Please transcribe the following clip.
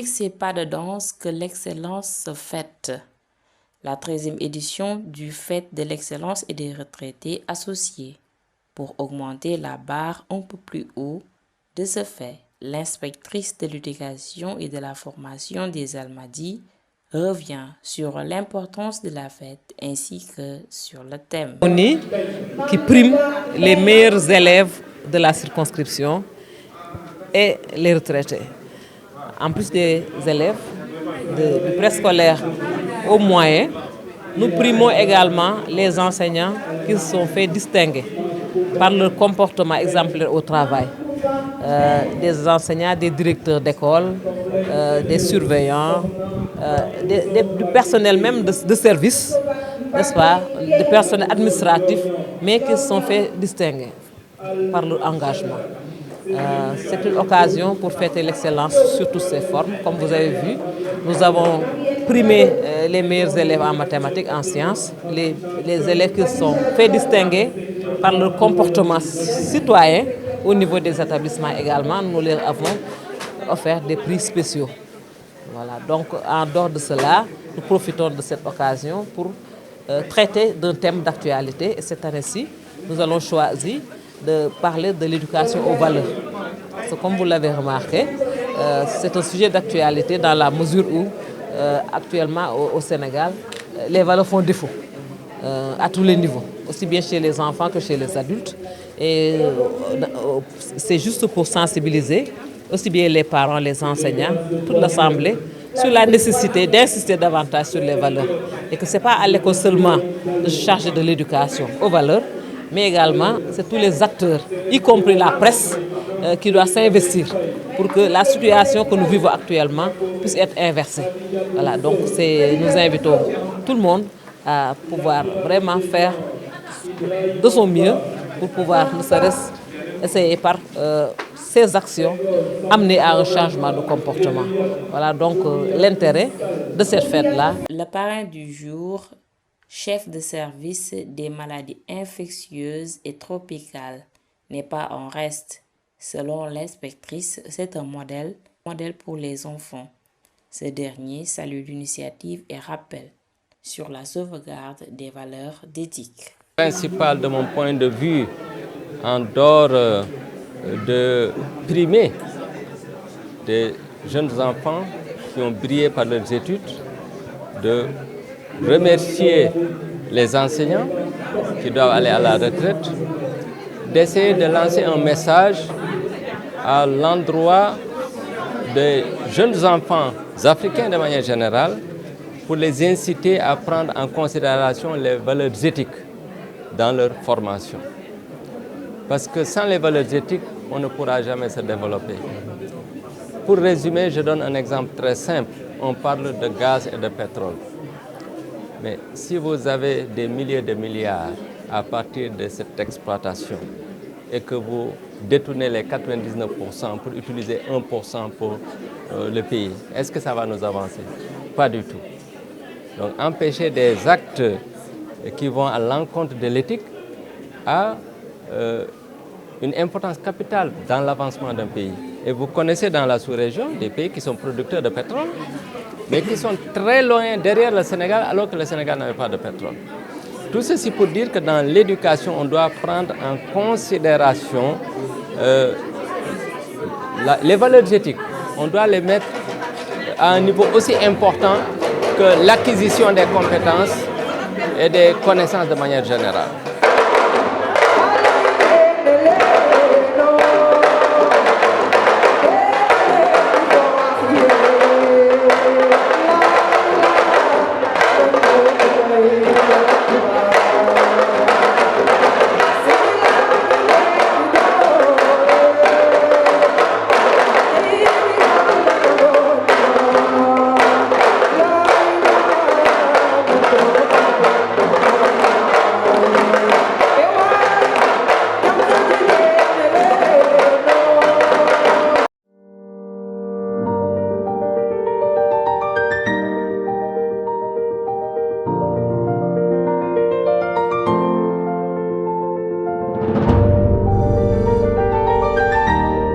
avec ses pas de danse que l'excellence se fête. La 13e édition du Fête de l'excellence et des retraités associés. Pour augmenter la barre un peu plus haut, de ce fait, l'inspectrice de l'éducation et de la formation des Almadies revient sur l'importance de la fête ainsi que sur le thème. Qui prime les meilleurs élèves de la circonscription et les retraités. En plus des élèves du préscolaire au moyen, nous primons également les enseignants qui se sont fait distinguer par leur comportement exemplaire au travail. Des enseignants, des directeurs d'école, des surveillants, du personnel même de service, n'est-ce pas, du personnel administratif, mais qui se sont fait distinguer par leur engagement. C'est une occasion pour fêter l'excellence sur toutes ses formes. Comme vous avez vu, nous avons primé les meilleurs élèves en mathématiques, en sciences, les élèves qui se sont fait distinguer par leur comportement citoyen. Au niveau des établissements également, nous leur avons offert des prix spéciaux. Voilà. Donc, en dehors de cela, nous profitons de cette occasion pour traiter d'un thème d'actualité. Et cette année-ci, nous allons choisir de parler de l'éducation aux valeurs. Parce que comme vous l'avez remarqué, c'est un sujet d'actualité dans la mesure où, actuellement au Sénégal, les valeurs font défaut à tous les niveaux, aussi bien chez les enfants que chez les adultes. Et c'est juste pour sensibiliser aussi bien les parents, les enseignants, toute l'Assemblée, sur la nécessité d'insister davantage sur les valeurs. Et que ce n'est pas à l'école seulement de se charger de l'éducation aux valeurs, mais également c'est tous les acteurs, y compris la presse, qui doivent s'investir pour que la situation que nous vivons actuellement puisse être inversée. Voilà, donc nous invitons tout le monde à pouvoir vraiment faire de son mieux pour pouvoir, ne serait-ce essayer par ces actions, amener à un changement de comportement. Voilà donc l'intérêt de cette fête-là. Le parrain du jour, chef de service des maladies infectieuses et tropicales, n'est pas en reste. Selon l'inspectrice, c'est un modèle pour les enfants. Ce dernier salue l'initiative et rappelle sur la sauvegarde des valeurs d'éthique. Le principal de mon point de vue, en dehors de primer des jeunes enfants qui ont brillé par leurs études, de remercier les enseignants qui doivent aller à la retraite, d'essayer de lancer un message à l'endroit des jeunes enfants africains de manière générale pour les inciter à prendre en considération les valeurs éthiques dans leur formation. Parce que sans les valeurs éthiques, on ne pourra jamais se développer. Pour résumer, je donne un exemple très simple. On parle de gaz et de pétrole. Mais si vous avez des milliers de milliards à partir de cette exploitation et que vous détournez les 99% pour utiliser 1% pour le pays, est-ce que ça va nous avancer? Pas du tout. Donc empêcher des actes qui vont à l'encontre de l'éthique a une importance capitale dans l'avancement d'un pays. Et vous connaissez dans la sous-région des pays qui sont producteurs de pétrole, mais qui sont très loin derrière le Sénégal, alors que le Sénégal n'avait pas de pétrole. Tout ceci pour dire que dans l'éducation, on doit prendre en considération les valeurs éthiques. On doit les mettre à un niveau aussi important que l'acquisition des compétences et des connaissances de manière générale.